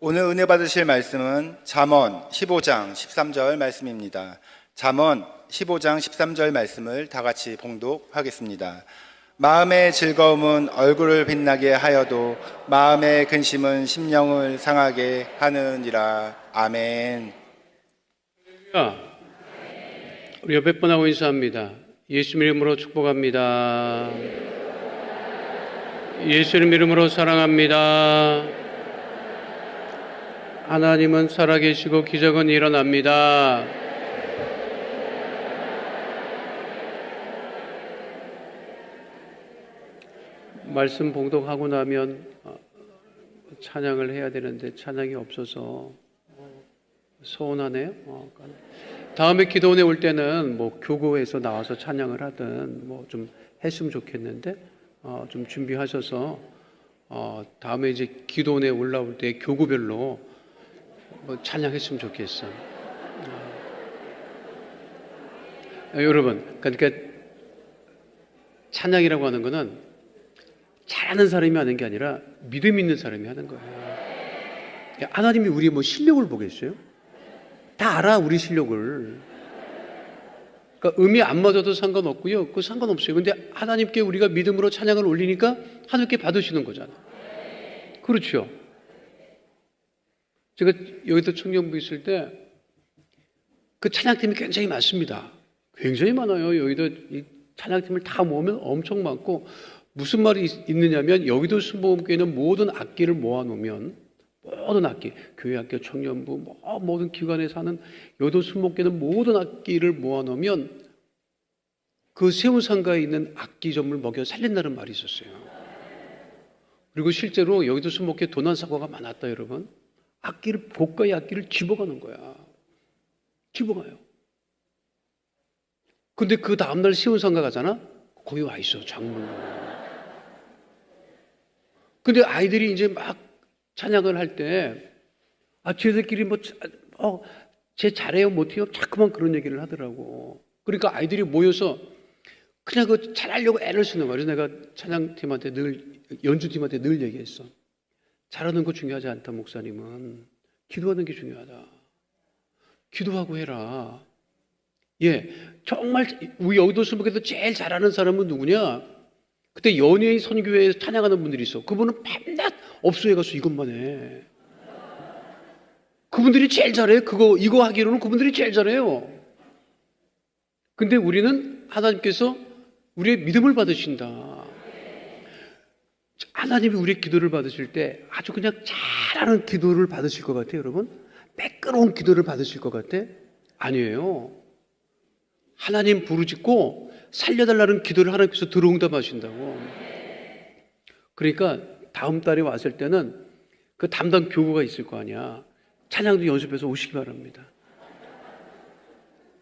오늘 은혜 받으실 말씀은 잠언 15장 13절 말씀입니다. 잠언 15장 13절 말씀을 다 같이 봉독하겠습니다. 마음의 즐거움은 얼굴을 빛나게 하여도 마음의 근심은 심령을 상하게 하느니라. 아멘. 우리 옆에 분하고 인사합니다. 예수님 이름으로 축복합니다. 예수님 이름으로 사랑합니다. 하나님은 살아계시고 기적은 일어납니다. 말씀 봉독하고 나면 찬양을 해야 되는데 찬양이 없어서 서운하네요. 다음에 기도원에 올 때는 뭐 교구에서 나와서 찬양을 하든 뭐 좀 했으면 좋겠는데 좀 준비하셔서 다음에 이제 기도원에 올라올 때 교구별로 뭐 찬양했으면 좋겠어. 여러분, 그러니까 찬양이라고 하는 거는 잘하는 사람이 하는 게 아니라 믿음 있는 사람이 하는 거예요. 하나님이 우리의 뭐 실력을 보겠어요? 다 알아, 우리 실력을. 그러니까 음이 안 맞아도 상관없고요. 그거 상관없어요. 근데 하나님께 우리가 믿음으로 찬양을 올리니까 하나님께 받으시는 거잖아. 그렇죠. 제가 여기도 청년부 있을 때 그 찬양팀이 굉장히 많습니다. 굉장히 많아요. 여기도 이 찬양팀을 다 모으면 엄청 많고, 무슨 말이 있느냐면 여기도 순복음교회는 모든 악기를 모아놓으면, 모든 악기, 교회 학교, 청년부, 모든 기관에 사는 여도 순복음교회는 모든 악기를 모아놓으면 그 세운상가에 있는 악기점을 먹여 살린다는 말이 있었어요. 그리고 실제로 여기도 순복음교회 도난사고가 많았다, 여러분. 악기를, 고가의 악기를 집어가는 거야. 집어가요. 근데 그 다음날 세운상가 가잖아? 거기 와 있어, 장물로. 근데 아이들이 이제 막 찬양을 할 때, 쟤들끼리 쟤 잘해요, 못해요? 자꾸만 그런 얘기를 하더라고. 그러니까 아이들이 모여서 그냥 그 잘하려고 애를 쓰는 거야. 그래서 내가 찬양팀한테 연주팀한테 늘 얘기했어. 잘하는 거 중요하지 않다, 목사님은. 기도하는 게 중요하다. 기도하고 해라. 정말 우리 여의도 수목에서 제일 잘하는 사람은 누구냐? 그때 연예인 선교회에서 찬양하는 분들이 있어. 그분은 밤낮 업소에 가서 이것만 해. 그분들이 제일 잘해. 이거 하기로는 그분들이 제일 잘해요. 근데 우리는 하나님께서 우리의 믿음을 받으신다. 하나님이 우리의 기도를 받으실 때 아주 그냥 잘하는 기도를 받으실 것 같아요, 여러분? 매끄러운 기도를 받으실 것 같아? 아니에요. 하나님 부르짖고 살려달라는 기도를 하나님께서 들어응답하신다고. 그러니까 다음 달에 왔을 때는 그 담당 교구가 있을 거 아니야. 찬양도 연습해서 오시기 바랍니다.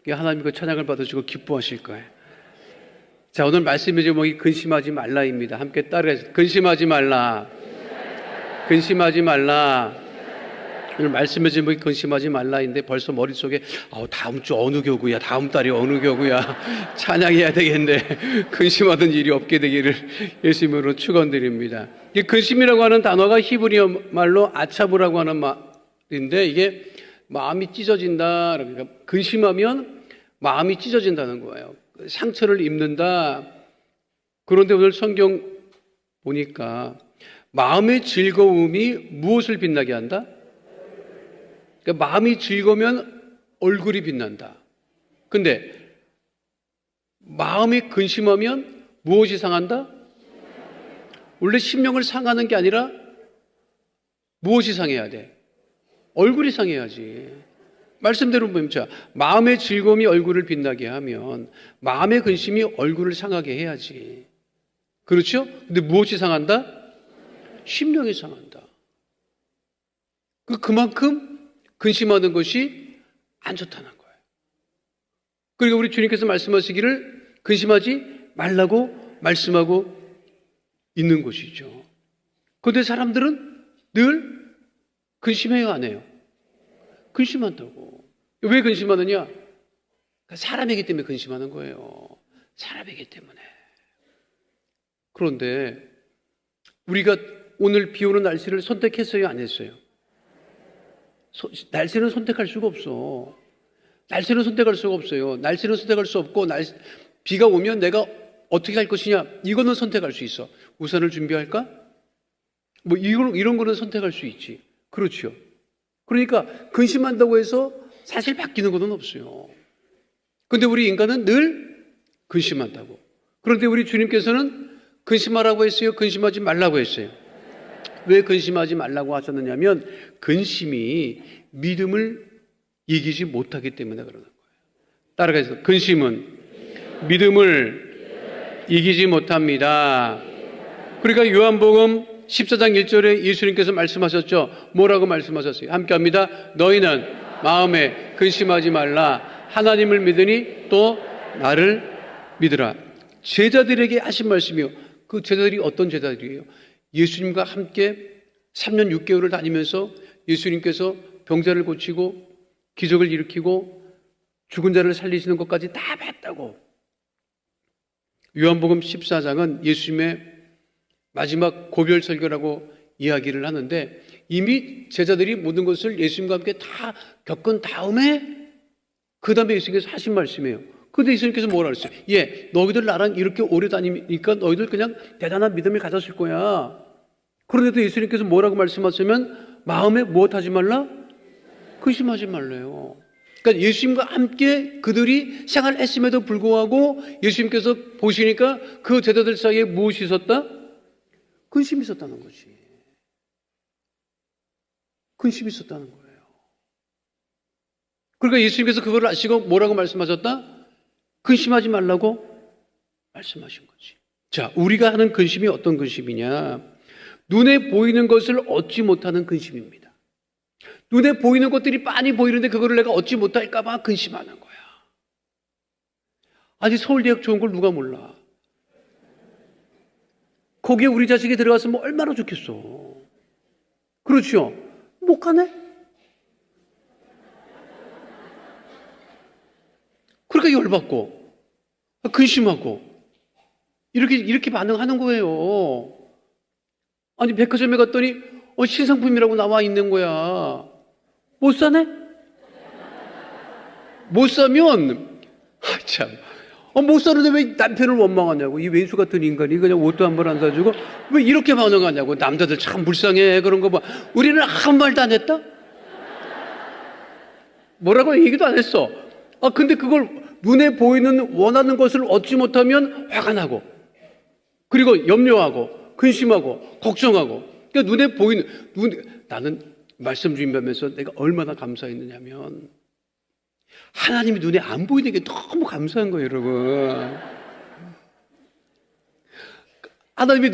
하나님 그 찬양을 받으시고 기뻐하실 거예요. 자, 오늘 말씀의 제목이 근심하지 말라입니다. 함께 따라해서 근심하지 말라. 근심하지 말라. 오늘 말씀의 제목이 근심하지 말라인데 벌써 머릿속에 다음 주 어느 교구야, 다음 달이 어느 교구야, 찬양해야 되겠네. 근심하던 일이 없게 되기를 예수님으로 축원드립니다. 이 근심이라고 하는 단어가 히브리어 말로 아차부라고 하는 말인데, 이게 마음이 찢어진다. 그러니까 근심하면 마음이 찢어진다는 거예요. 상처를 입는다. 그런데 오늘 성경 보니까 마음의 즐거움이 무엇을 빛나게 한다? 그러니까 마음이 즐거우면 얼굴이 빛난다. 근데 마음이 근심하면 무엇이 상한다? 원래 심령을 상하는 게 아니라 무엇이 상해야 돼? 얼굴이 상해야지. 말씀대로 보면, 마음의 즐거움이 얼굴을 빛나게 하면 마음의 근심이 얼굴을 상하게 해야지. 그렇죠? 근데 무엇이 상한다? 심령이 상한다. 그만큼 근심하는 것이 안 좋다는 거예요. 그리고 우리 주님께서 말씀하시기를 근심하지 말라고 말씀하고 있는 것이죠. 그런데 사람들은 늘 근심해요, 안 해요? 근심한다고. 왜 근심하느냐? 사람이기 때문에 근심하는 거예요. 사람이기 때문에. 그런데 우리가 오늘 비 오는 날씨를 선택했어요, 안 했어요? 날씨는 선택할 수가 없어. 날씨는 선택할 수가 없어요. 날씨는 선택할 수 없고 비가 오면 내가 어떻게 할 것이냐 이거는 선택할 수 있어. 우산을 준비할까? 뭐 이런 거는 선택할 수 있지. 그렇죠. 그러니까 근심한다고 해서 사실 바뀌는 것은 없어요. 근데 우리 인간은 늘 근심한다고. 그런데 우리 주님께서는 근심하라고 했어요? 근심하지 말라고 했어요? 왜 근심하지 말라고 하셨느냐면 근심이 믿음을 이기지 못하기 때문에 그러는 거예요. 따라가서 근심은 믿음을 이기지 못합니다. 그러니까 요한복음 14장 1절에 예수님께서 말씀하셨죠. 뭐라고 말씀하셨어요? 함께 합니다. 너희는 마음에 근심하지 말라. 하나님을 믿으니 또 나를 믿으라. 제자들에게 하신 말씀이요. 그 제자들이 어떤 제자들이에요? 예수님과 함께 3년 6개월을 다니면서 예수님께서 병자를 고치고 기적을 일으키고 죽은 자를 살리시는 것까지 다 봤다고. 요한복음 14장은 예수님의 마지막 고별 설교라고 이야기를 하는데 이미 제자들이 모든 것을 예수님과 함께 다 겪은 다음에 그 다음에 예수님께서 하신 말씀이에요. 근데 예수님께서 뭐라 그랬어요? 너희들 나랑 이렇게 오래 다니니까 너희들 그냥 대단한 믿음을 가졌을 거야. 그런데도 예수님께서 뭐라고 말씀하시면 마음에 무엇하지 말라? 근심하지 말래요. 그러니까 예수님과 함께 그들이 생활했음에도 불구하고 예수님께서 보시니까 그 제자들 사이에 무엇이 있었다? 근심이 있었다는 거지. 근심이 있었다는 거예요. 그러니까 예수님께서 그걸 아시고 뭐라고 말씀하셨다? 근심하지 말라고 말씀하신 거지. 자, 우리가 하는 근심이 어떤 근심이냐? 눈에 보이는 것을 얻지 못하는 근심입니다. 눈에 보이는 것들이 많이 보이는데 그거를 내가 얻지 못할까 봐 근심하는 거야. 아니 서울대학 좋은 걸 누가 몰라. 거기에 우리 자식이 들어갔으면 얼마나 좋겠어. 그렇죠? 못 가네? 그러니까 열받고 근심하고 이렇게 반응하는 거예요. 아니 백화점에 갔더니 신상품이라고 나와 있는 거야. 못 사네? 못 사면 참 못 사는데 왜 남편을 원망하냐고. 이 왼수 같은 인간이 그냥 옷도 한 번 안 사주고 왜 이렇게 반응하냐고. 남자들 참 불쌍해. 그런 거 봐. 우리는 아무 말도 안 했다? 뭐라고 얘기도 안 했어. 근데 그걸 눈에 보이는 원하는 것을 얻지 못하면 화가 나고 그리고 염려하고 근심하고 걱정하고. 그러니까 눈에 보이는 나는 말씀 준비하면서 내가 얼마나 감사했느냐면 하나님이 눈에 안 보이는 게 너무 감사한 거예요, 여러분. 하나님이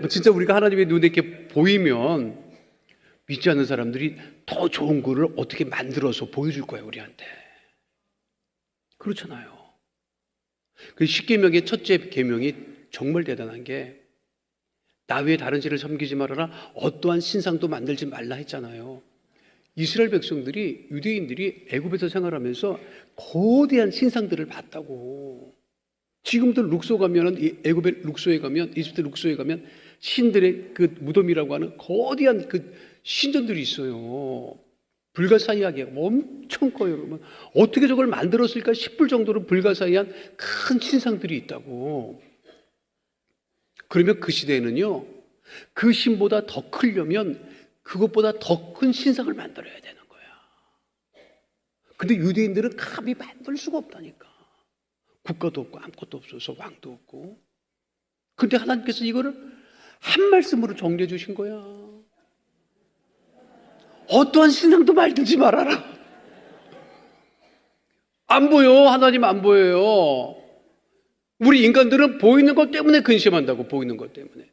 진짜 우리가 하나님의 눈에 이렇게 보이면 믿지 않는 사람들이 더 좋은 거를 어떻게 만들어서 보여줄 거예요, 우리한테. 그렇잖아요. 그 십계명의 첫째 계명이 정말 대단한 게 나 외에 다른 신을 섬기지 말아라. 어떠한 신상도 만들지 말라 했잖아요. 이스라엘 백성들이 유대인들이 애굽에서 생활하면서 거대한 신상들을 봤다고. 지금도 룩소 가면은 애굽의 룩소에 가면 이집트 룩소에 가면 신들의 그 무덤이라고 하는 거대한 그 신전들이 있어요. 불가사의하게 엄청 커요, 여러분. 어떻게 저걸 만들었을까 싶을 정도로 불가사의한 큰 신상들이 있다고. 그러면 그 시대에는요, 그 신보다 더 크려면 그것보다 더 큰 신상을 만들어야 되는 거야. 근데 유대인들은 감히 만들 수가 없다니까. 국가도 없고 아무것도 없어서 왕도 없고. 근데 하나님께서 이거를 한 말씀으로 정리해 주신 거야. 어떠한 신상도 만들지 말아라. 안 보여. 하나님 안 보여요. 우리 인간들은 보이는 것 때문에 근심한다고. 보이는 것 때문에.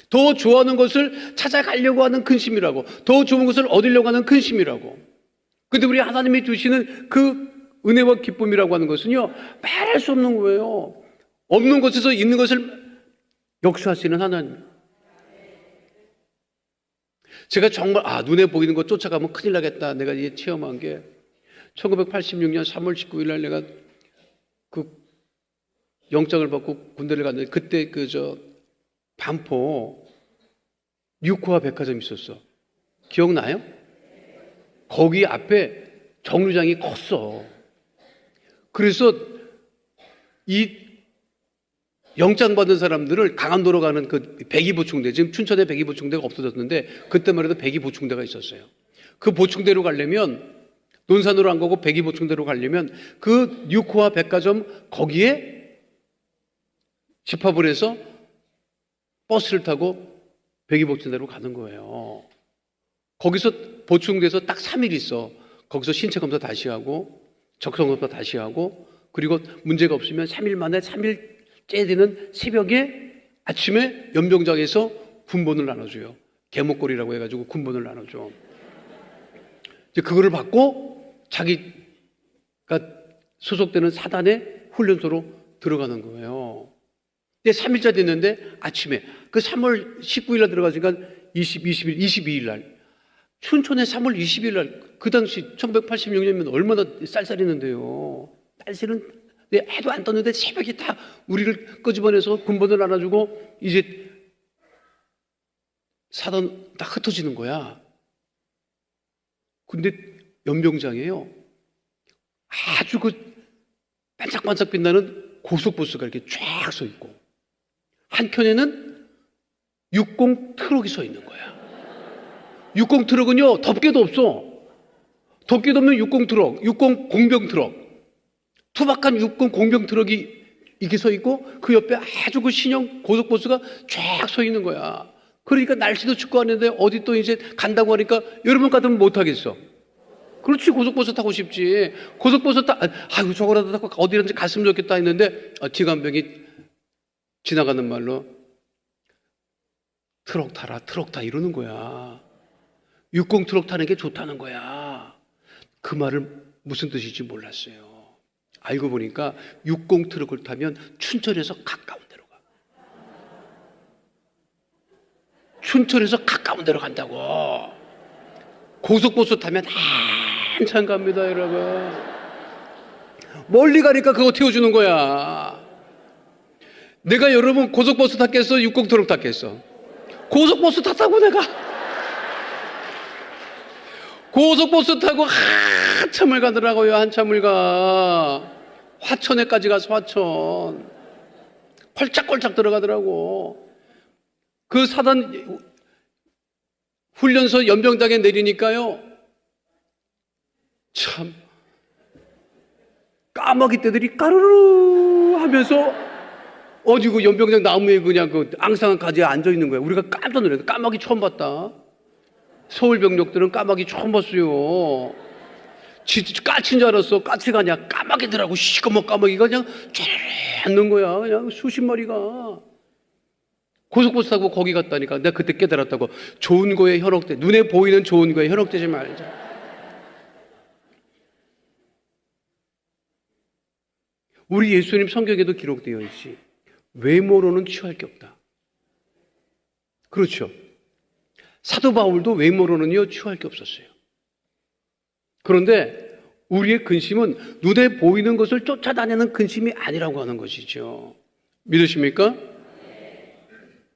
더 좋아하는 것을 찾아가려고 하는 근심이라고. 더 좋은 것을 얻으려고 하는 근심이라고. 근데 우리 하나님이 주시는 그 은혜와 기쁨이라고 하는 것은요, 말할 수 없는 거예요. 없는 것에서 있는 것을 역사하시는 하나님. 제가 정말 눈에 보이는 것 쫓아가면 큰일 나겠다. 내가 이제 체험한 게 1986년 3월 19일 날 내가 그 영장을 받고 군대를 갔는데 그때 반포 뉴코아 백화점 있었어. 기억나요? 거기 앞에 정류장이 컸어. 그래서 이 영장 받은 사람들을 강원도로 가는 그 백이보충대, 지금 춘천에 백이보충대가 없어졌는데 그때만 해도 백이보충대가 있었어요. 그 보충대로 가려면 논산으로 안 가고 백이보충대로 가려면 그 뉴코아 백화점 거기에 집합을 해서 버스를 타고 백이보충대로 가는 거예요. 거기서 보충돼서 딱 3일 있어. 거기서 신체 검사 다시 하고 적성 검사 다시 하고 그리고 문제가 없으면 3일 만에 3일째 되는 새벽에 아침에 연병장에서 군번을 나눠줘요. 개목걸이라고 해가지고 군번을 나눠줘. 이제 그거를 받고 자기가 소속되는 사단의 훈련소로 들어가는 거예요. 근데 3일째 됐는데 아침에 그 3월 19일 날 들어가니까 20일, 22일 날 춘천에 3월 20일 날 그 당시 1986년이면 얼마나 쌀쌀했는데요. 날씨는 해도 안 떴는데 새벽에 다 우리를 끄집어내서 군번을 나눠주고 이제 사단 다 흩어지는 거야. 근데 연병장에요. 아주 그 반짝반짝 빛나는 고속버스가 이렇게 쫙 서 있고 한켠에는 60 트럭이 서 있는 거야. 60 트럭은요 덮개도 없어. 덮개도 없는 60 트럭, 60 공병 트럭, 투박한 60 공병 트럭이 이렇게 서 있고 그 옆에 아주 그 신형 고속버스가 쫙 서 있는 거야. 그러니까 날씨도 춥고 하는데 어디 또 이제 간다고 하니까 여러분 같으면 못 하겠어. 그렇지, 고속버스 타고 싶지. 고속버스 아이고 저거라도 타고 어디든지 갔으면 좋겠다 했는데 기관병이 지나가는 말로 트럭 타라, 트럭 타 이러는 거야. 60 트럭 타는 게 좋다는 거야. 그 말을 무슨 뜻인지 몰랐어요. 알고 보니까 60 트럭을 타면 춘천에서 가까운 데로 가. 춘천에서 가까운 데로 간다고. 고속버스 타면 한참 갑니다, 여러분. 멀리 가니까 그거 태워주는 거야. 내가 여러분 고속버스 탔겠어? 60 트럭 탔겠어? 고속버스 탔다고 내가. 고속버스 타고 한참을 가더라고요. 한참을 가. 화천에까지 가서 화천. 펄짝펄짝 들어가더라고. 그 사단 훈련소 연병장에 내리니까요. 참 까마귀 떼들이 까르르 하면서 어디고 연병장 나무에 그냥 그 앙상한 가지에 앉아 있는 거야. 우리가 깜짝 놀랐어. 까마귀 처음 봤다. 서울 병력들은 까마귀 처음 봤어요. 까치인 줄 알았어. 까치가 아니야. 까마귀들하고 시커먼 까마귀가 그냥 쫙 앉는 거야. 그냥 수십 마리가. 고속버스 타고 거기 갔다니까. 내가 그때 깨달았다고. 좋은 거에 현혹돼. 눈에 보이는 좋은 거에 현혹되지 말자. 우리 예수님 성경에도 기록되어 있지. 외모로는 취할 게 없다. 그렇죠. 사도 바울도 외모로는요 취할 게 없었어요. 그런데 우리의 근심은 눈에 보이는 것을 쫓아다니는 근심이 아니라고 하는 것이죠. 믿으십니까?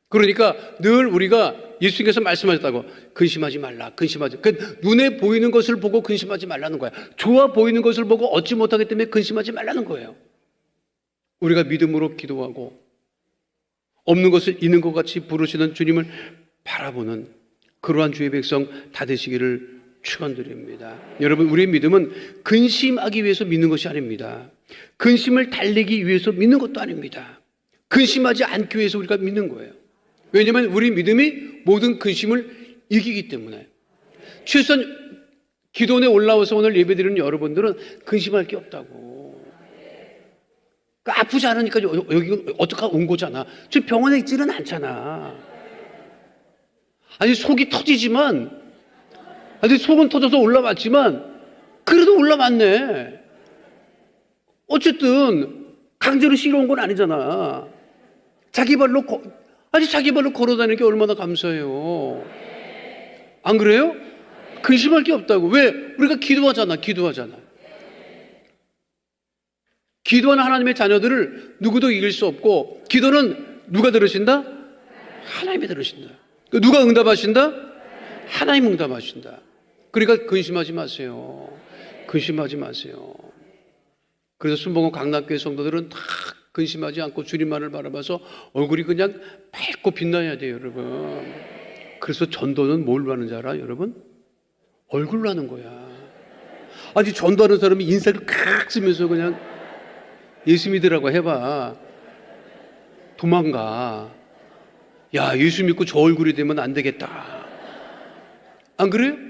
그러니까 늘 우리가 예수님께서 말씀하셨다고 근심하지 말라, 근심하지. 그 눈에 보이는 것을 보고 근심하지 말라는 거야. 좋아 보이는 것을 보고 얻지 못하기 때문에 근심하지 말라는 거예요. 우리가 믿음으로 기도하고 없는 것을 있는 것 같이 부르시는 주님을 바라보는 그러한 주의 백성 다 되시기를 축원드립니다. 여러분, 우리의 믿음은 근심하기 위해서 믿는 것이 아닙니다. 근심을 달래기 위해서 믿는 것도 아닙니다. 근심하지 않기 위해서 우리가 믿는 거예요. 왜냐하면 우리 믿음이 모든 근심을 이기기 때문에. 최소한 기도원에 올라와서 오늘 예배드리는 여러분들은 근심할 게 없다고. 그러니까 아프지 않으니까 여기 어떻게 온 거잖아. 지금 병원에 있지는 않잖아. 아니 속이 터지지만, 아니 속은 터져서 올라왔지만 그래도 올라왔네. 어쨌든 강제로 실어온 건 아니잖아. 자기 발로 걸어다니는 게 얼마나 감사해요. 안 그래요? 근심할 게 없다고. 왜? 우리가 기도하잖아. 기도하는 하나님의 자녀들을 누구도 이길 수 없고, 기도는 누가 들으신다? 하나님이 들으신다. 누가 응답하신다? 하나님 응답하신다. 그러니까 근심하지 마세요. 근심하지 마세요. 그래서 순복음 강남교회 성도들은 다 근심하지 않고 주님만을 바라봐서 얼굴이 그냥 밝고 빛나야 돼요, 여러분. 그래서 전도는 뭘로 하는 줄 알아, 여러분? 얼굴로 하는 거야. 아니, 전도하는 사람이 인사를 칵 쓰면서 그냥 예수 믿으라고 해봐. 도망가. 야, 예수 믿고 저 얼굴이 되면 안 되겠다. 안 그래요?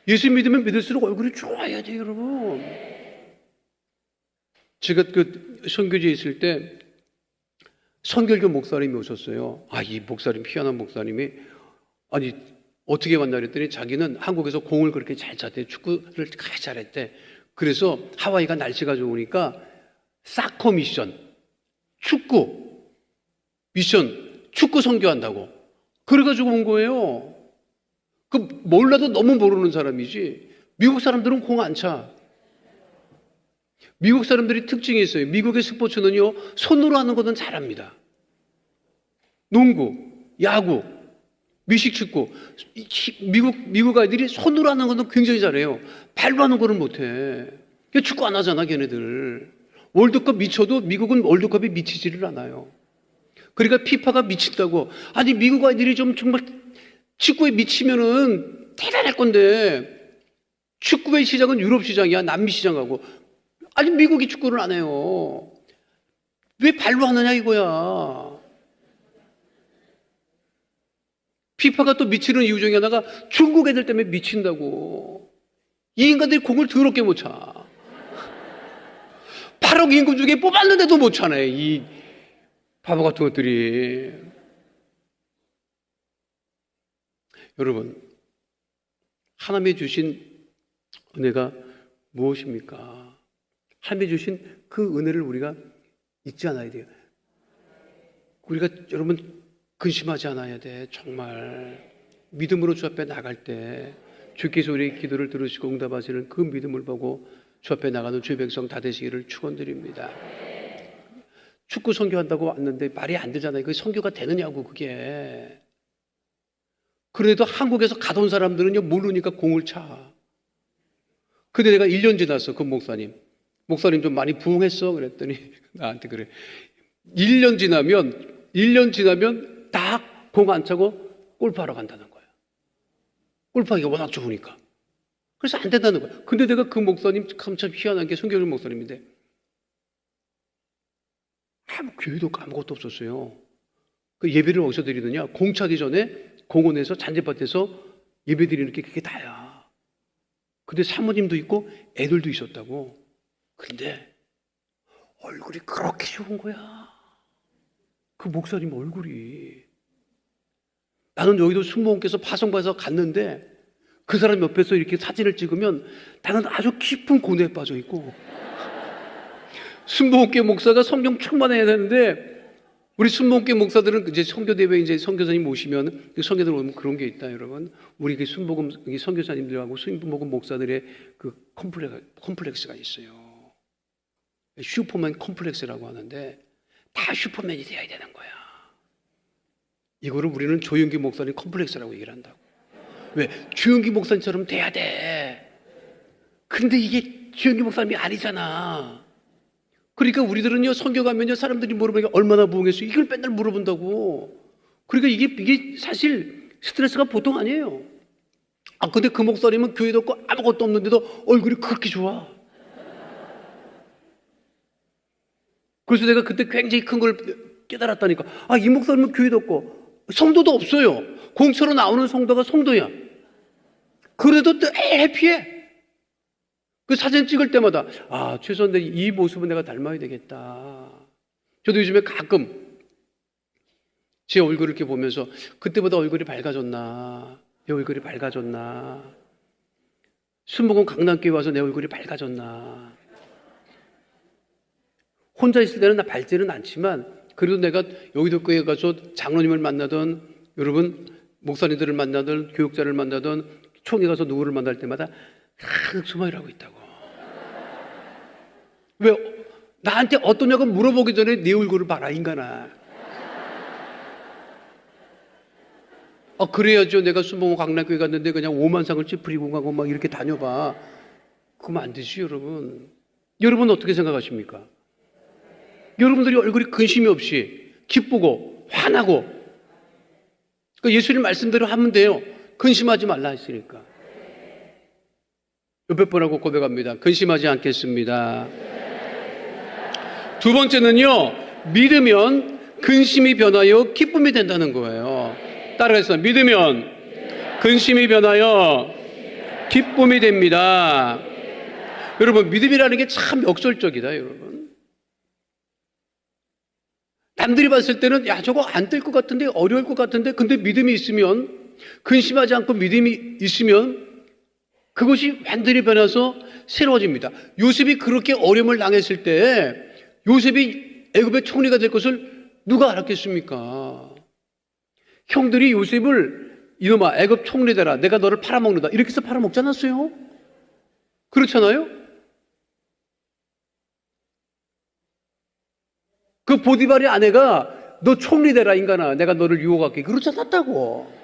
예수 믿으면 믿을수록 얼굴이 좋아야 돼요, 여러분. 제가 그 선교지에 있을 때 선결교 목사님이 오셨어요. 이 목사님, 희한한 목사님이, 아니, 어떻게 만나 그랬더니 자기는 한국에서 공을 그렇게 잘 찼대. 축구를 가장 잘했대. 그래서 하와이가 날씨가 좋으니까 사커 미션, 축구 미션, 축구 선교한다고. 그래가지고 온 거예요. 그 몰라도 너무 모르는 사람이지. 미국 사람들은 공 안 차. 미국 사람들이 특징이 있어요. 미국의 스포츠는요, 손으로 하는 것은 잘합니다. 농구, 야구, 미식축구. 미국 아이들이 손으로 하는 것은 굉장히 잘해요. 발로 하는 거는 못해. 축구 안 하잖아, 걔네들. 월드컵 미쳐도 미국은 월드컵에 미치지를 않아요. 그러니까 피파가 미친다고. 아니, 미국 아이들이 좀 정말 축구에 미치면은 대단할 건데, 축구의 시장은 유럽 시장이야, 남미 시장하고. 아니, 미국이 축구를 안 해요. 왜 발로 하느냐 이거야. 피파가 또 미치는 이유 중에 하나가 중국 애들 때문에 미친다고. 이 인간들이 공을 더럽게 못 차. 8억 인구 중에 뽑았는데도 못 차네, 이 바보 같은 것들이. 여러분, 하나님이 주신 은혜가 무엇입니까? 하나님이 주신 그 은혜를 우리가 잊지 않아야 돼요. 우리가 여러분 근심하지 않아야 돼. 정말 믿음으로 주 앞에 나갈 때 주께서 우리의 기도를 들으시고 응답하시는 그 믿음을 보고 주 앞에 나가는 주의 백성 다 되시기를 축원드립니다. 축구 선교한다고 왔는데 말이 안 되잖아요. 그게 선교가 되느냐고, 그게. 그래도 한국에서 가던 사람들은요, 모르니까 공을 차. 근데 내가 1년 지났어, 그 목사님. 목사님 좀 많이 부흥했어? 그랬더니 나한테 그래. 1년 지나면 다 공 안 차고 골프하러 간다는 거야. 골프하기가 워낙 좋으니까. 그래서 안 된다는 거야. 근데 내가 그 목사님 참 희한한 게 성경의 목사님인데 교회도 아무것도 없었어요. 그 예배를 어디서 드리느냐? 공 차기 전에 공원에서 잔디밭에서 예배 드리는 게 그게 다야. 근데 사모님도 있고 애들도 있었다고. 근데 얼굴이 그렇게 좋은 거야. 그 목사님 얼굴이. 나는 여의도 순복음께서 파송받아서 갔는데 그 사람 옆에서 이렇게 사진을 찍으면 나는 아주 깊은 고뇌에 빠져 있고, 순복음교회 목사가 성경 충만해야 되는데 우리 순복음교회 목사들은 이제 선교대회 이제 선교사님 오시면 선교들 오면 그런 게 있다, 여러분. 우리 그 순복음 선교사님들하고 순복음 목사들의 그 컴플렉스가 있어요. 슈퍼맨 컴플렉스라고 하는데 다 슈퍼맨이 돼야 되는 거야. 이거를 우리는 조영기 목사님 컴플렉스라고 얘기를 한다고. 왜? 조영기 목사님처럼 돼야 돼. 근데 이게 조영기 목사님이 아니잖아. 그러니까 우리들은요, 선교 가면요, 사람들이 물어보니까 얼마나 부흥했어? 이걸 맨날 물어본다고. 그러니까 이게 사실 스트레스가 보통 아니에요. 근데 그 목사님은 교회도 없고 아무것도 없는데도 얼굴이 그렇게 좋아. 그래서 내가 그때 굉장히 큰 걸 깨달았다니까. 이 목사님은 교회도 없고 성도도 없어요. 공처로 나오는 성도가 성도야. 그래도 늘 해피해. 그 사진 찍을 때마다 최소한 이 모습은 내가 닮아야 되겠다. 저도 요즘에 가끔 제 얼굴을 이렇게 보면서 그때보다 얼굴이 밝아졌나, 내 얼굴이 밝아졌나, 순복음 강남교회 와서 내 얼굴이 밝아졌나. 혼자 있을 때는 나 밝지는 않지만 그래도 내가 여의도 교회에 가서 장로님을 만나든, 여러분 목사님들을 만나든, 교육자를 만나든, 총회 가서 누구를 만날 때마다 항상 스마일하고 있다고. 왜? 나한테 어떠냐고 물어보기 전에 내 얼굴을 봐라, 인간아. 그래야죠. 내가 수봉 강남교회 갔는데 그냥 5만 상을 찌푸리고 가고 막 이렇게 다녀봐. 그러면 안 되지, 여러분. 여러분 어떻게 생각하십니까? 여러분들이 얼굴이 근심이 없이 기쁘고 화나고 예수님 말씀대로 하면 돼요. 근심하지 말라 했으니까. 옆에 분하고 고백합니다. 근심하지 않겠습니다. 두 번째는요, 믿으면 근심이 변하여 기쁨이 된다는 거예요. 따라해서 믿으면 근심이 변하여 기쁨이 됩니다. 여러분, 믿음이라는 게 참 역설적이다, 여러분. 남들이 봤을 때는 야, 저거 안 될 것 같은데, 어려울 것 같은데, 근데 믿음이 있으면, 근심하지 않고 믿음이 있으면 그것이 완전히 변해서 새로워집니다. 요셉이 그렇게 어려움을 당했을 때 요셉이 애굽의 총리가 될 것을 누가 알았겠습니까? 형들이 요셉을 이놈아 애굽 총리 되라, 내가 너를 팔아먹는다, 이렇게 해서 팔아먹지 않았어요? 그렇잖아요? 그 보디발의 아내가 너 총리 되라 인간아, 내가 너를 유혹할게, 그렇지 않았다고.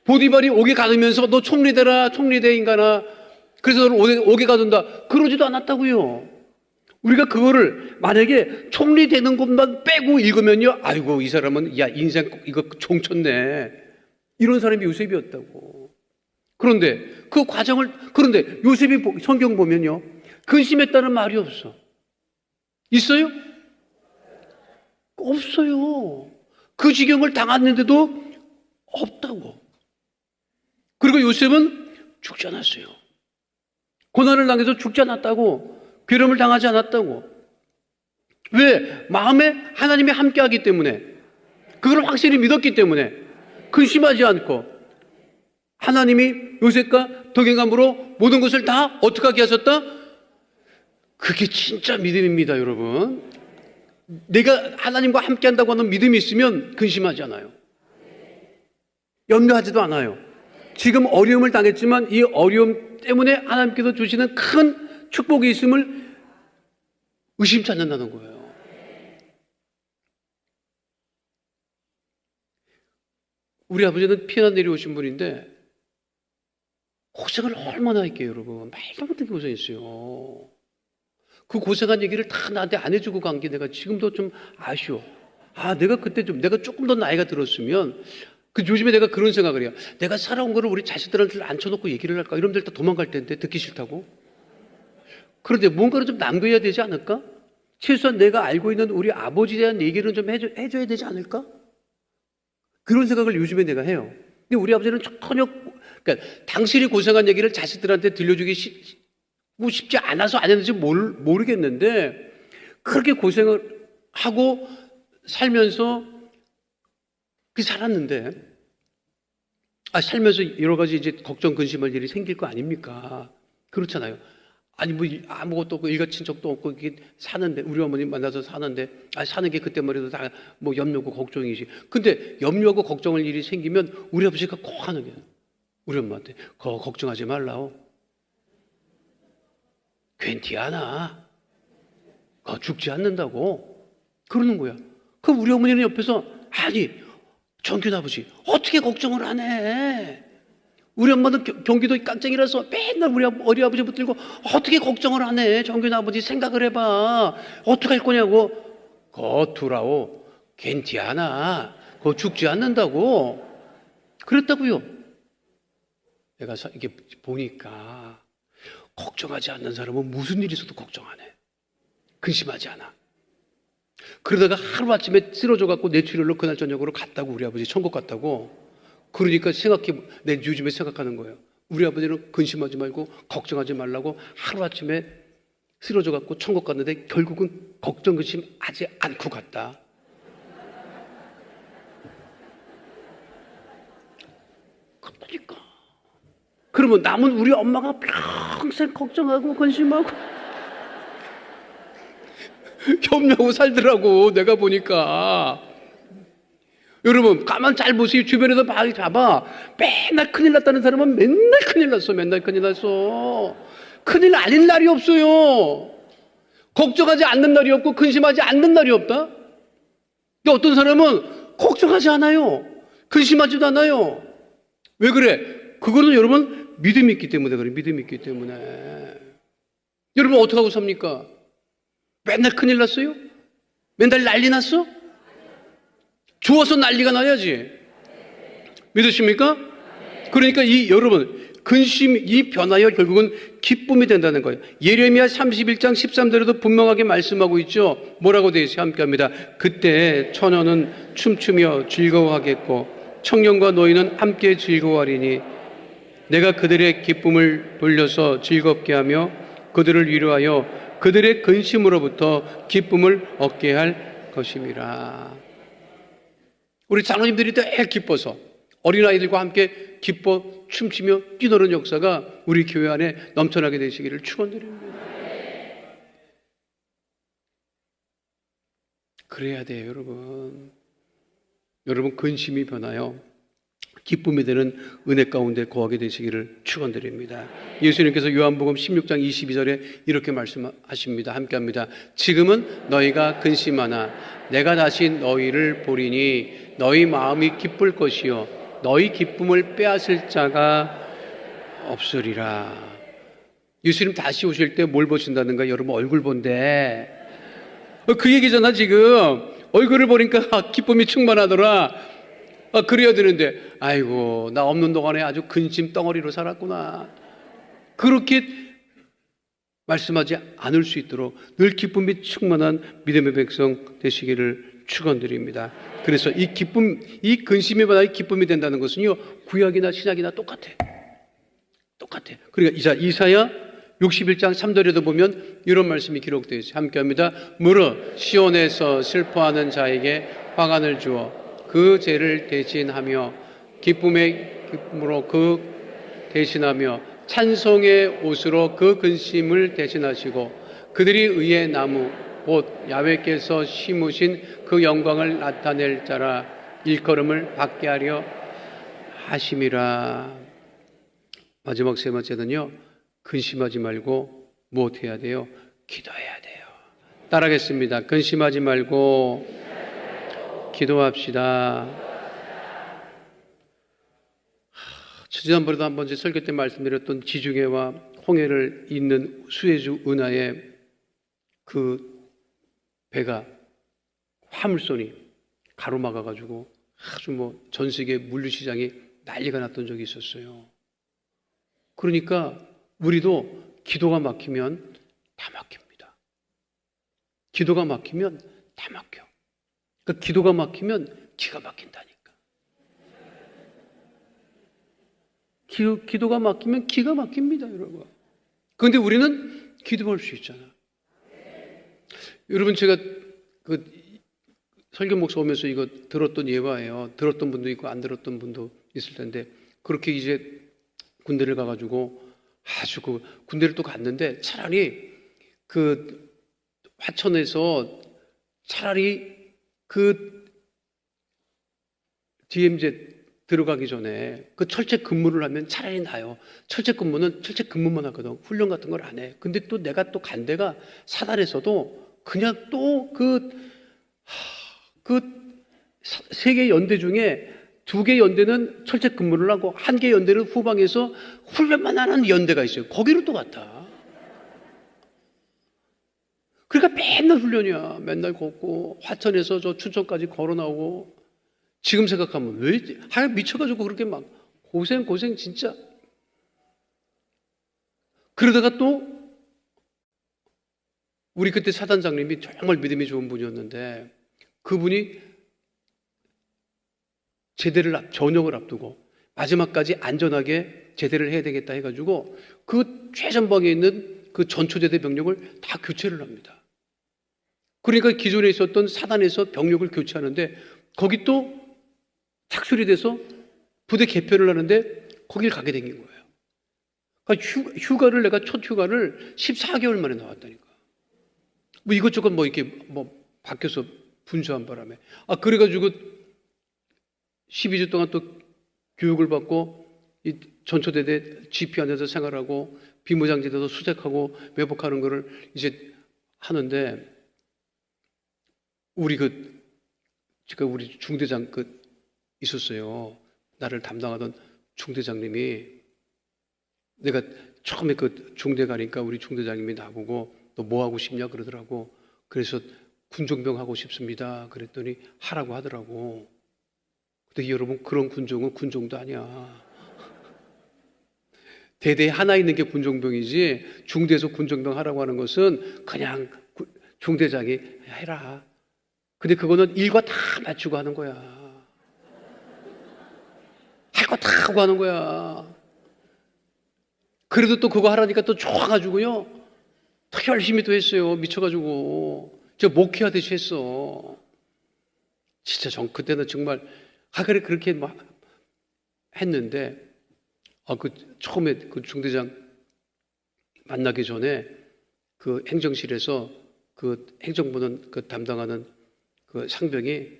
보디발이 옥에 가두면서 너 총리 되라, 총리 돼 인간아, 그래서 너를 옥에 가둔다, 그러지도 않았다고요. 우리가 그거를 만약에 총리 되는 것만 빼고 읽으면요, 아이고 이 사람은 야 인생 이거 종쳤네, 이런 사람이 요셉이었다고. 그런데 그 과정을, 그런데 요셉이 성경 보면요, 근심했다는 말이 없어. 있어요? 없어요. 그 지경을 당했는데도 없다고. 그리고 요셉은 죽지 않았어요. 고난을 당해서 죽지 않았다고. 괴로움을 당하지 않았다고. 왜? 마음에 하나님이 함께하기 때문에, 그걸 확실히 믿었기 때문에 근심하지 않고 하나님이 요셉과 동행함으로 모든 것을 다 어떻게 하게 하셨다? 그게 진짜 믿음입니다, 여러분. 내가 하나님과 함께한다고 하는 믿음이 있으면 근심하지 않아요. 염려하지도 않아요. 지금 어려움을 당했지만 이 어려움 때문에 하나님께서 주시는 큰 축복이 있음을 의심치 않는다는 거예요. 우리 아버지는 피난 내려오신 분인데 고생을 얼마나 했게요, 여러분. 말도 못하게 고생했어요. 그 고생한 얘기를 다 나한테 안 해주고 간 게 내가 지금도 좀 아쉬워. 내가 그때 내가 조금 더 나이가 들었으면, 요즘에 내가 그런 생각을 해요. 내가 살아온 거를 우리 자식들한테 앉혀놓고 얘기를 할까? 이러면 다 도망갈 텐데, 듣기 싫다고. 그런데 뭔가를 좀 남겨야 되지 않을까? 최소한 내가 알고 있는 우리 아버지에 대한 얘기를 좀 해줘야 되지 않을까? 그런 생각을 요즘에 내가 해요. 근데 우리 아버지는 전혀, 그러니까 당신이 고생한 얘기를 자식들한테 들려주기 쉽지 않아서 안 했는지 모르겠는데, 그렇게 고생을 하고 살면서 살았는데, 살면서 여러 가지 이제 걱정, 근심할 일이 생길 거 아닙니까? 그렇잖아요. 아니, 뭐, 아무것도 없고, 일가 친척도 없고, 이렇게 사는데, 우리 어머니 만나서 사는데, 사는 게 그때만 해도 다 뭐 염려고 걱정이지. 근데 염려하고 걱정할 일이 생기면 우리 아버지가 꼭 하는 게, 우리 엄마한테, 그거 걱정하지 말라오. 괜찮아. 그거 죽지 않는다고. 그러는 거야. 그럼 우리 어머니는 옆에서, 아니, 정균 아버지, 어떻게 걱정을 안 해? 우리 엄마는 경기도 깍쟁이라서 맨날 우리 어리 아버지 붙들고 어떻게 걱정을 안 해? 정균 아버지 생각을 해봐. 어떻게 할 거냐고. 그거 두라오. 괜찮아. 그거 죽지 않는다고. 그랬다고요. 내가 이게 보니까 걱정하지 않는 사람은 무슨 일이 있어도 걱정 안 해. 근심하지 않아. 그러다가 하루아침에 쓰러져갖고 뇌출혈로 그날 저녁으로 갔다고, 우리 아버지 천국 갔다고. 그러니까 내 요즘에 생각하는 거예요. 우리 아버지는 근심하지 말고 걱정하지 말라고 하루아침에 쓰러져갖고 천국 갔는데 결국은 걱정 근심하지 않고 갔다. 그러니까. 그러면 남은 우리 엄마가 평생 걱정하고 근심하고 염려하고 살더라고, 내가 보니까. 여러분, 가만 잘 보세요. 주변에서 봐봐. 맨날 큰일 났다는 사람은 맨날 큰일 났어. 맨날 큰일 났어. 큰일 아닌 날이 없어요. 걱정하지 않는 날이 없고 근심하지 않는 날이 없다. 근데 어떤 사람은 걱정하지 않아요. 근심하지도 않아요. 왜 그래? 그거는 여러분 믿음이 있기 때문에 그래. 믿음이 있기 때문에. 여러분 어떻게 하고 삽니까? 맨날 큰일 났어요? 맨날 난리 났어? 좋아서 난리가 나야지. 믿으십니까? 그러니까 여러분 근심, 이 변화여 결국은 기쁨이 된다는 거예요. 예레미야 31장 13절에도 분명하게 말씀하고 있죠. 뭐라고 되어 있어요? 함께 합니다. 그때 처녀는 춤추며 즐거워하겠고 청년과 노인은 함께 즐거워하리니 내가 그들의 기쁨을 돌려서 즐겁게 하며 그들을 위로하여 그들의 근심으로부터 기쁨을 얻게 할 것임이라. 우리 장로님들이 늘 기뻐서 어린아이들과 함께 기뻐 춤추며 뛰노는 역사가 우리 교회 안에 넘쳐나게 되시기를 축원드립니다. 그래야 돼요, 여러분. 여러분 근심이 변하여 기쁨이 되는 은혜 가운데 거하게 되시기를 축원드립니다. 예수님께서 요한복음 16장 22절에 이렇게 말씀하십니다. 함께합니다. 지금은 너희가 근심하나 내가 다시 너희를 보리니 너희 마음이 기쁠 것이요 너희 기쁨을 빼앗을 자가 없으리라. 예수님 다시 오실 때 뭘 보신다는가? 여러분 얼굴 본대. 그 얘기잖아 지금. 얼굴을 보니까 기쁨이 충만하더라. 그래야 되는데 아이고 나 없는 동안에 아주 근심 덩어리로 살았구나. 그렇게 말씀하지 않을 수 있도록 늘 기쁨이 충만한 믿음의 백성 되시기를 축원드립니다. 그래서 이 기쁨, 이 근심이 변화의 기쁨이 된다는 것은요 구약이나 신약이나 똑같아. 그러니까 이사야 61장 3절에도 보면 이런 말씀이 기록되어 있어요. 함께합니다. 무릇 시온에서 슬퍼하는 자에게 평안을 주어 그 죄를 대신하며 기쁨의 기쁨으로 그 대신하며 찬송의 옷으로 그 근심을 대신하시고 그들이 의의 나무 곧 야훼께서 심으신 그 영광을 나타낼 자라 일컬음을 받게 하려 하심이라. 마지막 세 번째는요 근심하지 말고 무엇해야 돼요? 기도해야 돼요. 따라하겠습니다. 근심하지 말고 기도합시다. 지난번에도 한번 설교 때 말씀드렸던 지중해와 홍해를 잇는 수에즈 운하의 그 배가 화물선이 가로막아가지고 아주 전 세계 물류시장이 난리가 났던 적이 있었어요. 그러니까 우리도 기도가 막히면 다 막힙니다. 기도가 막히면 다 막혀. 그러니까 기도가 막히면 기가 막힌다니까. 기도가 막히면 기가 막힙니다, 여러분. 그런데 우리는 기도할 수 있잖아. 여러분 제가 그 설교 목사 오면서 이거 들었던 예화예요. 들었던 분도 있고 안 들었던 분도 있을 텐데 그렇게 이제 군대를 가가지고 아주 그 군대를 또 갔는데 차라리 그 화천에서 차라리 그 뒤에 이제 들어가기 전에 그 철책 근무를 하면 차라리 나요. 철책 근무는 철책 근무만 하거든. 훈련 같은 걸 안 해. 근데 또 내가 또 간 데가 사단에서도 그냥 또 세 개 연대 중에 2개 연대는 철책 근무를 하고 1개 연대는 후방에서 훈련만 하는 연대가 있어요. 거기로 또 갔다. 그러니까 맨날 훈련이야. 맨날 걷고 화천에서 저 춘천까지 걸어 나오고 지금 생각하면 왜 미쳐가지고 그렇게 막 고생 진짜. 그러다가 또 우리 그때 사단장님이 정말 믿음이 좋은 분이었는데 그분이 전역을 앞두고 마지막까지 안전하게 제대를 해야 되겠다 해가지고 그 최전방에 있는 그 전초제대 병력을 다 교체를 합니다. 그러니까 기존에 있었던 사단에서 병력을 교체하는데 거기 또 착술이 돼서 부대 개편을 하는데 거길 가게 된 거예요. 그러니까 휴가를 내가 첫 휴가를 14개월 만에 나왔다니까. 이것저것 이렇게 바뀌어서 분수한 바람에. 그래가지고 12주 동안 또 교육을 받고 이 전초대대 GP 안에서 생활하고 비무장지대도 수색하고 매복하는 거를 이제 하는데 우리 우리 중대장 있었어요. 나를 담당하던 중대장님이, 내가 처음에 그 중대 가니까 우리 중대장님이 나보고 너 뭐 하고 싶냐 그러더라고. 그래서 군종병 하고 싶습니다. 그랬더니 하라고 하더라고. 근데 여러분, 그런 군종은 군종도 아니야. 대대에 하나 있는 게 군종병이지, 중대에서 군종병 하라고 하는 것은 그냥 중대장이 해라. 근데 그거는 일과 다 맞추고 하는 거야. 할 거 다 하고 하는 거야. 그래도 또 그거 하라니까 또 좋아가지고요, 더 열심히 또 했어요. 미쳐가지고 저 목회하듯이 했어. 진짜 그때는 정말 그래 그렇게 막 했는데, 그 처음에 그 중대장 만나기 전에 그 행정실에서 그 행정부는 그 담당하는 그 상병이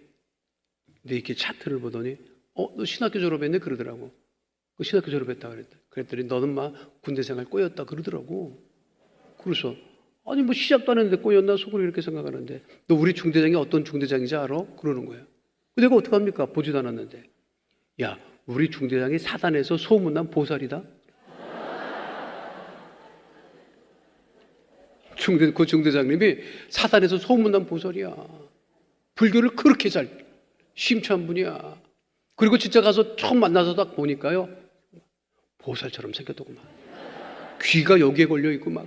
내 이렇게 차트를 보더니 너 신학교 졸업했네 그러더라고. 그 신학교 졸업했다 그랬더니 너는 막 군대 생활 꼬였다 그러더라고. 그래서 아니 뭐 시작도 안 했는데 꼬였나 속으로 이렇게 생각하는데, 너 우리 중대장이 어떤 중대장인지 알아? 그러는 거야. 내가 어떡합니까? 보지도 않았는데. 야, 우리 중대장이 사단에서 소문난 보살이다. 그 중대장님이 사단에서 소문난 보살이야. 불교를 그렇게 잘 심취한 분이야. 그리고 진짜 가서 처음 만나서 딱 보니까요, 보살처럼 생겼더구만. 귀가 여기에 걸려 있고 막,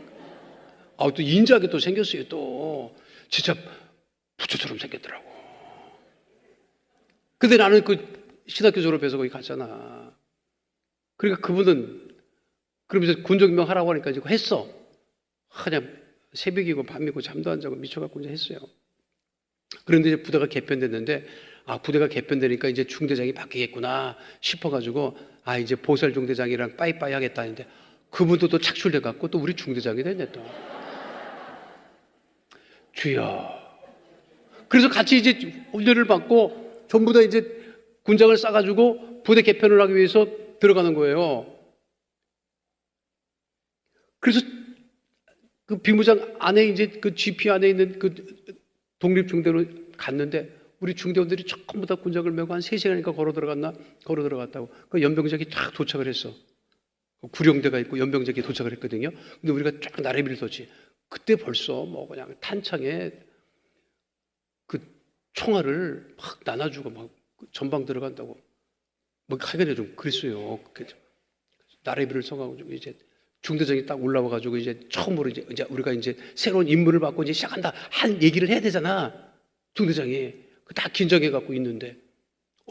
또 인자하게 또 생겼어요. 또 진짜 부처처럼 생겼더라고. 근데 나는 그 신학교 졸업해서 거기 갔잖아. 그러니까 그분은 그러면서 군종병 하라고 하니까 이제 했어. 그냥 새벽이고 밤이고 잠도 안 자고 미쳐갖고 이제 했어요. 그런데 이제 부대가 개편됐는데, 부대가 개편되니까 이제 중대장이 바뀌겠구나 싶어가지고, 이제 보살 중대장이랑 빠이빠이 하겠다 했는데, 그분도 또 착출돼갖고 또 우리 중대장이 됐네 또. 주여. 그래서 같이 이제 훈련을 받고 전부 다 이제 군장을 싸가지고 부대 개편을 하기 위해서 들어가는 거예요. 그래서 그 비무장 안에 이제 그 GP 안에 있는 그 독립중대로 갔는데, 우리 중대원들이 전부 다 군장을 메고 한 3시간이니까 걸어 들어갔다고. 그 연병장이 쫙 도착을 했어. 구령대가 있고 연병장이 도착을 했거든요. 근데 우리가 쫙 나래비를 뒀지. 그때 벌써 뭐 그냥 탄창에 그 총알을 막 나눠주고 막 전방 들어간다고. 뭐 하여간에 좀 그랬어요. 나래비를 서가지고 이제 중대장이 딱 올라와가지고 이제 처음으로 이제 우리가 이제 새로운 임무를 받고 이제 시작한다 한 얘기를 해야 되잖아. 중대장이 다 긴장해갖고 있는데,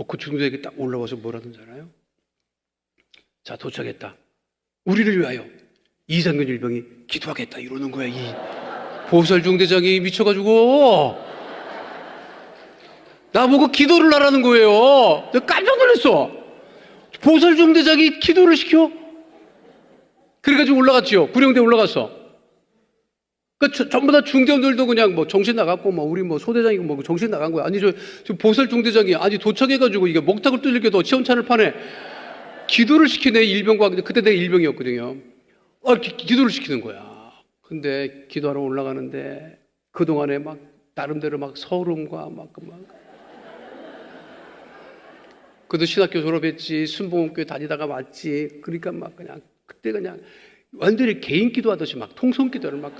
그 중대장이 딱 올라와서 뭐라든지 알아요? 자, 도착했다. 우리를 위하여 이상균 일병이 기도하겠다 이러는 거야. 이 보살 중대장이 미쳐가지고 나보고 기도를 하라는 거예요. 내가 깜짝 놀랐어. 보살 중대장이 기도를 시켜? 그래가지고 올라갔죠. 구령대 올라갔어. 전부 다 중대원들도 그냥 뭐 정신 나갔고, 뭐 우리 뭐 소대장이고 뭐 정신 나간 거야. 아니 저 보살 중대장이 도착해가지고 이게 목탁을 뚫리게도 시험찬을 파네. 기도를 시키네, 일병과. 그때 내가 일병이었거든요. 기도를 시키는 거야. 근데 기도하러 올라가는데 그동안에 막 나름대로 막 서름과 그래도 신학교 졸업했지, 순복음교회 다니다가 왔지. 그러니까 막 그냥 그때 그냥 완전히 개인 기도하듯이 막 통성 기도를 막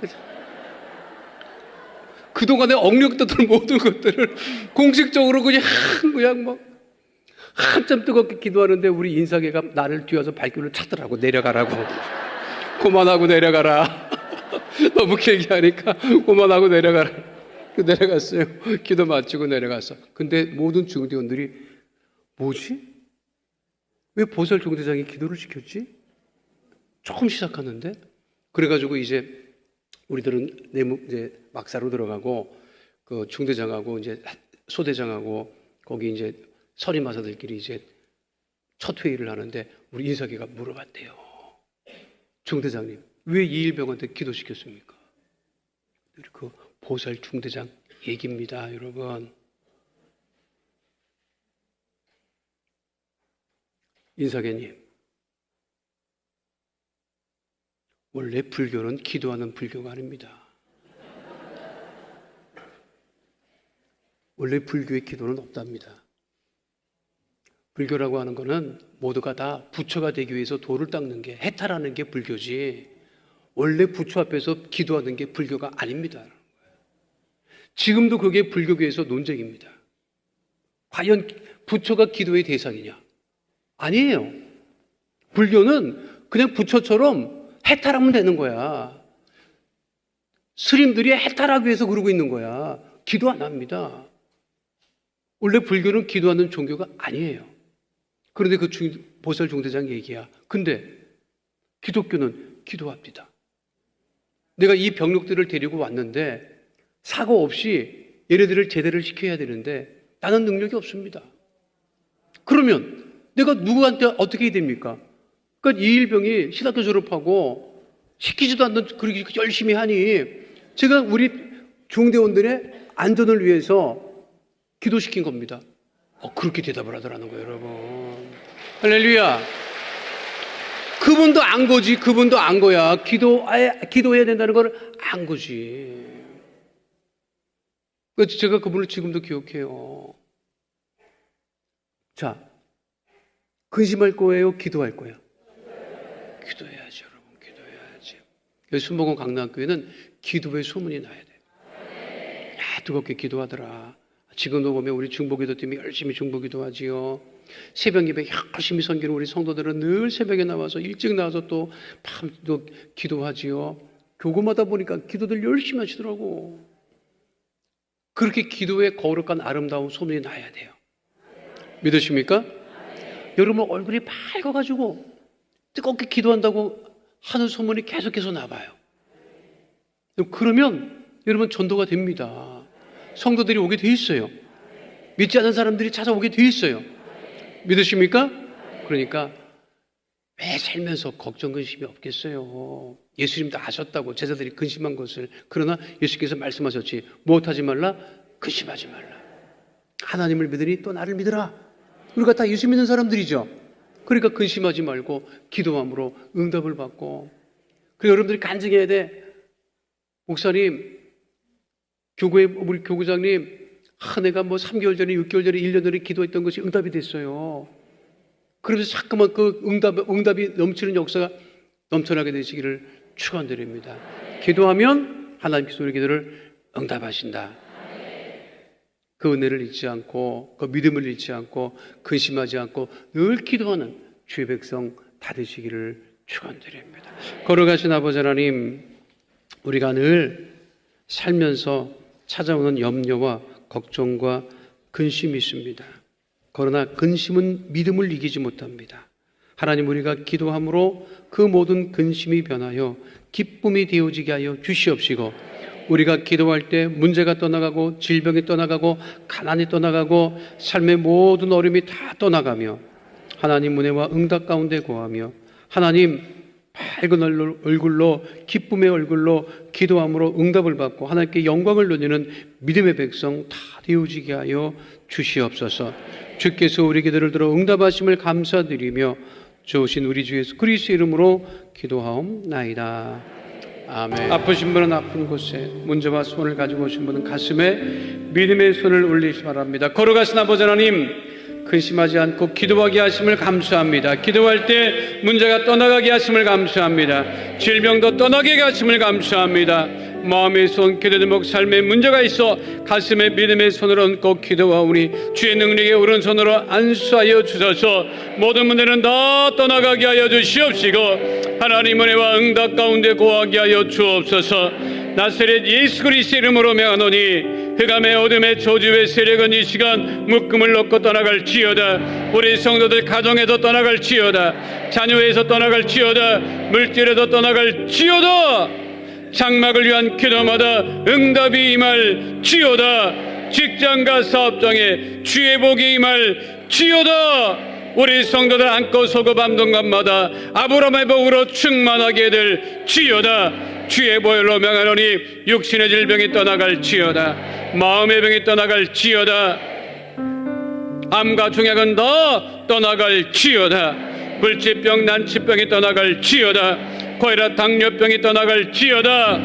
그동안에 억력됐던 모든 것들을 공식적으로 그냥 막 한참 뜨겁게 기도하는데, 우리 인사계가 나를 뒤에서 발길을 찾더라고. 내려가라고. 그만하고 내려가라. 너무 길게 하니까 그만하고 내려가라. 내려갔어요. 기도 마치고 내려갔어. 근데 모든 중대원들이 뭐지? 왜 보살 중대장이 기도를 시켰지? 조금 시작하는데? 그래가지고 이제 우리들은 이제 막사로 들어가고, 그 중대장하고 이제 소대장하고 거기 이제 서림마사들끼리 이제 첫 회의를 하는데, 우리 인사계가 물어봤대요. 중대장님, 왜 이일병한테 기도시켰습니까? 그 보살 중대장 얘기입니다, 여러분. 인사계님, 원래 불교는 기도하는 불교가 아닙니다. 원래 불교의 기도는 없답니다. 불교라고 하는 거는 모두가 다 부처가 되기 위해서 돌을 닦는 게, 해탈하는 게 불교지, 원래 부처 앞에서 기도하는 게 불교가 아닙니다. 지금도 그게 불교계에서 논쟁입니다. 과연 부처가 기도의 대상이냐? 아니에요. 불교는 그냥 부처처럼 해탈하면 되는 거야. 스님들이 해탈하기 위해서 그러고 있는 거야. 기도 안 합니다. 원래 불교는 기도하는 종교가 아니에요. 그런데 그 보살 종대장 얘기야. 근데 기독교는 기도합니다. 내가 이 병력들을 데리고 왔는데 사고 없이 얘네들을 제대를 시켜야 되는데 나는 능력이 없습니다. 그러면 내가 누구한테 어떻게 해야 됩니까? 그러니까 이일병이 신학교 졸업하고 시키지도 않는 그렇게 열심히 하니 제가 우리 중대원들의 안전을 위해서 기도시킨 겁니다. 그렇게 대답을 하더라는 거예요, 여러분. 할렐루야. 그분도 안 거지, 그분도 안 거야. 기도해야 된다는 걸 안 거지. 그래서 제가 그분을 지금도 기억해요. 자, 근심할 거예요? 기도할 거예요? 기도해야죠, 여러분. 기도해야지. 여기 순복음 강남교회는 기도의 소문이 나야 돼. 야, 뜨겁게 기도하더라. 지금도 보면 우리 중보기도팀이 열심히 중보기도하지요. 새벽 예배 열심히 섬기는 우리 성도들은 늘 새벽에 나와서 일찍 나와서 또 밤도 기도하지요. 교구마다 보니까 기도들 열심히 하시더라고. 그렇게 기도의 거룩한 아름다운 소문이 나야 돼요. 믿으십니까? 여러분 얼굴이 밝아가지고 뜨겁게 기도한다고 하는 소문이 계속해서 나봐요. 그러면 여러분 전도가 됩니다. 성도들이 오게 돼 있어요. 믿지 않는 사람들이 찾아오게 돼 있어요. 믿으십니까? 그러니까 왜 살면서 걱정 근심이 없겠어요. 예수님도 아셨다고 제자들이 근심한 것을. 그러나 예수께서 말씀하셨지, 무엇하지 말라? 근심하지 말라. 하나님을 믿으니 또 나를 믿으라. 우리가 다 예수 믿는 사람들이죠. 그러니까 근심하지 말고 기도함으로 응답을 받고. 그리고 여러분들이 간증해야 돼. 목사님, 교구에 우리 교구장님, 내가 뭐 3개월 전에, 6개월 전에, 1년 전에 기도했던 것이 응답이 됐어요. 그러면서 자꾸만 그 응답이 넘치는 역사가 넘쳐나게 되시기를 축원드립니다. 기도하면 하나님께서 우리 기도를 응답하신다. 그 은혜를 잊지 않고, 그 믿음을 잃지 않고, 근심하지 않고 늘 기도하는 주의 백성 다 되시기를 축원드립니다. 걸어가신 아버지 하나님, 우리가 늘 살면서 찾아오는 염려와 걱정과 근심이 있습니다. 그러나 근심은 믿음을 이기지 못합니다. 하나님, 우리가 기도함으로 그 모든 근심이 변하여 기쁨이 되어지게 하여 주시옵시고, 우리가 기도할 때 문제가 떠나가고 질병이 떠나가고 가난이 떠나가고 삶의 모든 어려움이 다 떠나가며 하나님 은혜와 응답 가운데 거하며 하나님 밝은 얼굴로, 기쁨의 얼굴로 기도함으로 응답을 받고 하나님께 영광을 돌리는 믿음의 백성 다 되어지게 하여 주시옵소서. 주께서 우리 기도를 들어 응답하심을 감사드리며 좋으신 우리 주 예수 그리스도의 이름으로 기도하옵나이다. 아멘. 아프신 분은 아픈 곳에, 문제와 손을 가지고 오신 분은 가슴에 믿음의 손을 올리시 바랍니다. 걸어가신 아버지 하나님, 근심하지 않고 기도하게 하심을 감사합니다. 기도할 때 문제가 떠나가게 하심을 감사합니다. 질병도 떠나게 하심을 감사합니다. 마음의 손, 기도 제목, 삶에 문제가 있어 가슴에 믿음의 손을 얹고 기도하오니 주의 능력의 오른손으로 안수하여 주셔서 모든 문제는 다 떠나가게 하여 주시옵시고 하나님 은혜와 응답 가운데 거하게 하여 주옵소서. 나사렛 예수 그리스도의 이름으로 명하노니 흑암의 어둠의 저주의 세력은 이 시간 묶음을 놓고 떠나갈지어다. 우리 성도들 가정에서 떠나갈지어다. 자녀에서 떠나갈지어다. 물질에서 떠나갈지어다. 장막을 위한 기도마다 응답이 임할지어다. 직장과 사업장에 주의 복이 임할지어다. 우리 성도들 안고 서고 밤동 밤마다 아브라함의 복으로 충만하게 될지어다. 주의 보혈로 명하노니 육신의 질병이 떠나갈지어다. 마음의 병이 떠나갈지어다. 암과 중약은 다 떠나갈지어다. 불치병, 난치병이 떠나갈지어다. 고혈압, 당뇨병이 떠나갈지어다.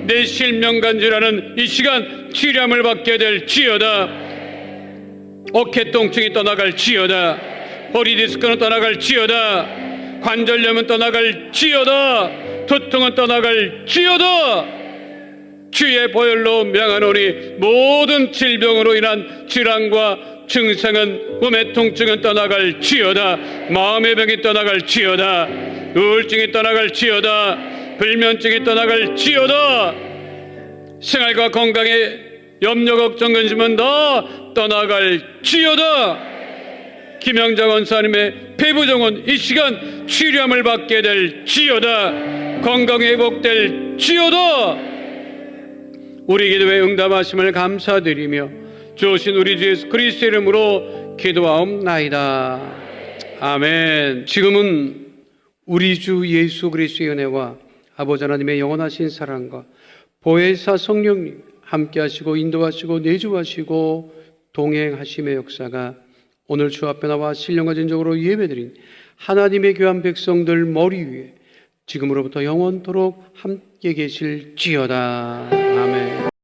내 실명간질환은 이 시간 치료함을 받게 될지어다. 어깨통증이 떠나갈지어다. 허리 디스크는 떠나갈지어다. 관절염은 떠나갈지어다. 두통은 떠나갈지어다. 주의 보혈로 명하노니 모든 질병으로 인한 질환과 증상은, 몸의 통증은 떠나갈지어다. 마음의 병이 떠나갈지어다. 우울증이 떠나갈지어다. 불면증이 떠나갈지어다. 생활과 건강에 염려 걱정 근심은 다 떠나갈지어다. 김영자 원사님의 폐부종은 이 시간 치료함을 받게 될지어다. 건강이 회복될지어다. 우리 기도에 응답하심을 감사드리며 주신 우리 주 예수 그리스도 이름으로 기도하옵나이다. 아멘. 지금은 우리 주 예수 그리스도의 은혜와 아버지 하나님의 영원하신 사랑과 보혜사 성령님 함께 하시고 인도하시고 내주하시고 동행하심의 역사가 오늘 주 앞에 나와 신령과 진정으로 예배드린 하나님의 귀한 백성들 머리 위에 지금으로부터 영원토록 함께 계실지어다. 아멘.